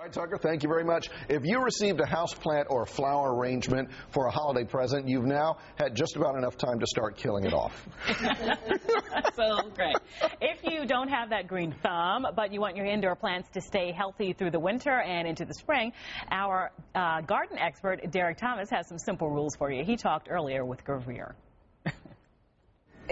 All right, Tucker, thank you very much. If you received a houseplant or a flower arrangement for a holiday present, you've now had just about enough time to start killing it off. So great. If you don't have that green thumb, but you want your indoor plants to stay healthy through the winter and into the spring, our garden expert, Derek Thomas, has some simple rules for you. He talked earlier with Greer.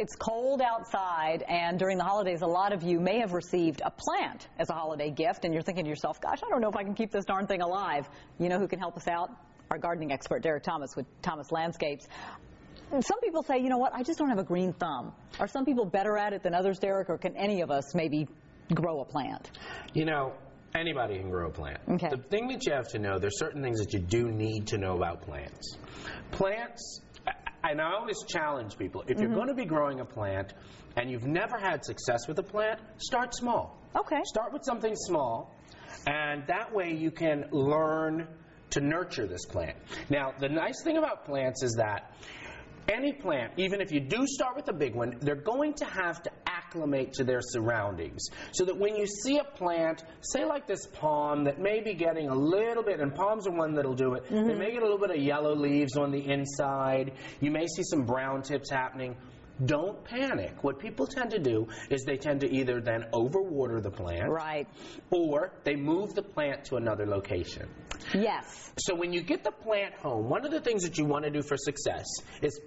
It's cold outside, and during the holidays, a lot of you may have received a plant as a holiday gift, and you're thinking to yourself, gosh, I don't know if I can keep this darn thing alive. You know who can help us out? Our gardening expert, Derek Thomas, with Thomas Landscapes. Some people say, you know what, I just don't have a green thumb. Are some people better at it than others, Derek, or can any of us maybe grow a plant? You know, anybody can grow a plant. Okay. The thing that you have to know, there's certain things that you do need to know about plants. Plants, and I always challenge people, if you're going to be growing a plant and you've never had success with a plant, start small. Okay. Start with something small, and that way you can learn to nurture this plant. Now, the nice thing about plants is that any plant, even if you do start with a big one, they're going to have to acclimate to their surroundings. So that when you see a plant, say like this palm that may be getting a little bit, and palms are one that'll do it, they may get a little bit of yellow leaves on the inside, you may see some brown tips happening. Don't panic. What people tend to do is they tend to either then overwater the plant, right, or they move the plant to another location. Yes. So when you get the plant home, one of the things that you want to do for success is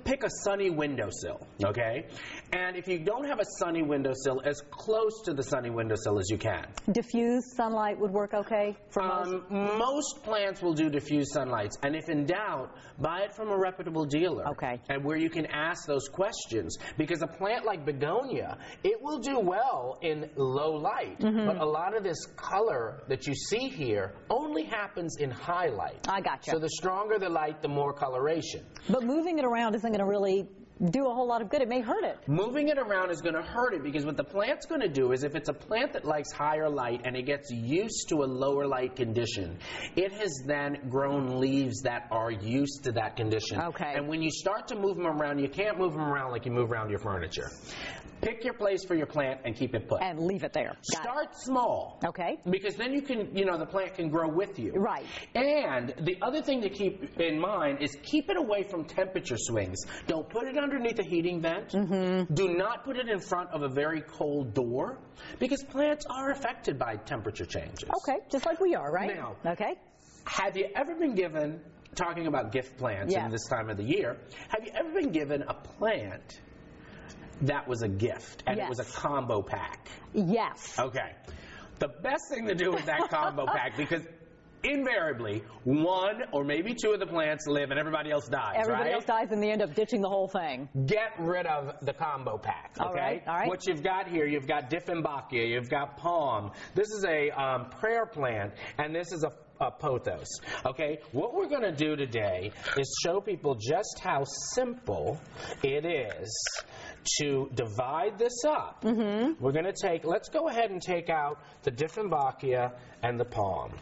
pick a sunny windowsill, okay? And if you don't have a sunny windowsill, as close to the sunny windowsill as you can. Diffused sunlight would work okay for most? Most plants will do diffused sunlights, and if in doubt, buy it from a reputable dealer. Okay. And where you can ask those questions, because a plant like begonia, it will do well in low light, but a lot of this color that you see here only happens in high light. I gotcha. So the stronger the light, the more coloration. But moving it around isn't going to really do a whole lot of good. It may hurt it. Moving it around is going to hurt it, because what the plant's going to do is, if it's a plant that likes higher light and it gets used to a lower light condition, it has then grown leaves that are used to that condition. Okay. And when you start to move them around, you can't move them around like you move around your furniture. Pick your place for your plant and keep it put. And leave it there. Start small. Okay. Because then you can, the plant can grow with you. Right. And the other thing to keep in mind is keep it away from temperature swings. Don't put it underneath a heating vent. Do not put it in front of a very cold door, because plants are affected by temperature changes. Okay, just like we are, right? Now, okay. Have you ever been given, talking about gift plants in this time of the year, have you ever been given a plant that was a gift, and it was a combo pack? Yes. Okay. The best thing to do with that combo pack, because invariably, one or maybe two of the plants live and everybody else dies, Everybody else dies and they end up ditching the whole thing. Get rid of the combo pack, okay? All right. What you've got here, you've got Dieffenbachia, you've got palm. This is a prayer plant, and this is a pothos, okay? What we're going to do today is show people just how simple it is to divide this up. We're going to let's go ahead and take out the Dieffenbachia and the palm.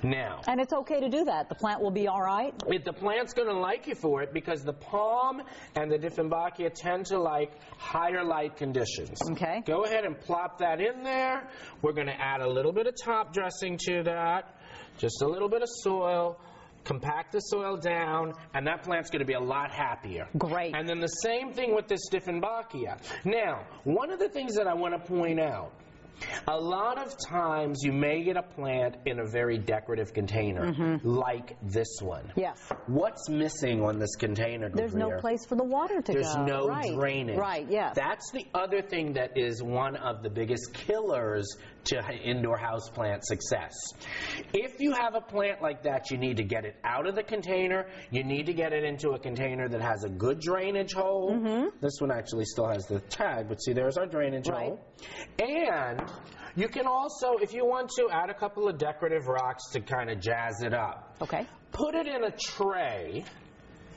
Now, and it's okay to do that. The plant will be all right? The plant's going to like you for it, because the palm and the Dieffenbachia tend to like higher light conditions. Okay. Go ahead and plop that in there. We're going to add a little bit of top dressing to that, just a little bit of soil. Compact the soil down, and that plant's going to be a lot happier. Great. And then the same thing with this Dieffenbachia. Now, one of the things that I want to point out, a lot of times you may get a plant in a very decorative container, like this one. Yes. What's missing on this container, There's no place for the water to There's go. no right. drainage. Right, yes. That's the other thing that is one of the biggest killers to indoor houseplant success. If you have a plant like that, you need to get it out of the container. You need to get it into a container that has a good drainage hole. This one actually still has the tag, but see, there's our drainage hole. And you can also, if you want to, add a couple of decorative rocks to kind of jazz it up. Okay. Put it in a tray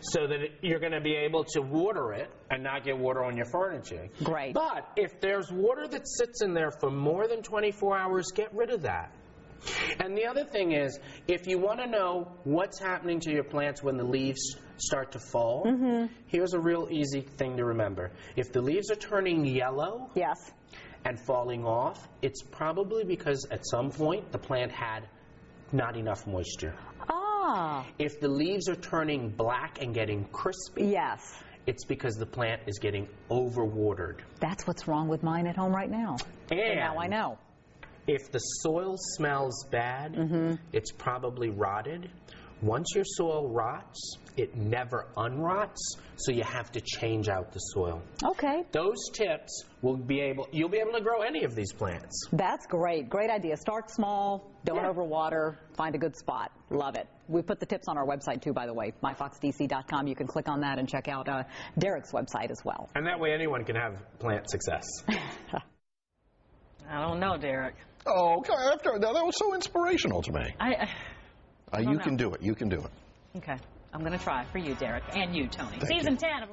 so that you're going to be able to water it and not get water on your furniture. Great. But if there's water that sits in there for more than 24 hours, get rid of that. And the other thing is, if you want to know what's happening to your plants when the leaves start to fall, here's a real easy thing to remember. If the leaves are turning yellow and falling off, it's probably because at some point the plant had not enough moisture. Ah. If the leaves are turning black and getting crispy, Yes. it's because the plant is getting overwatered. That's what's wrong with mine at home right now. And So now I know. if the soil smells bad, it's probably rotted. Once your soil rots, it never unrots, so you have to change out the soil. Okay. Those tips you'll be able to grow any of these plants. That's great. Great idea. Start small, don't overwater, find a good spot. Love it. We put the tips on our website too, by the way, myfoxdc.com. You can click on that and check out Derek's website as well. And that way anyone can have plant success. I don't know, Derek. Oh, okay. That was so inspirational to me. I don't You know. can do it. You can do it. Okay. I'm going to try for you, Derek, and you, Tony. Thank Season you. 10 of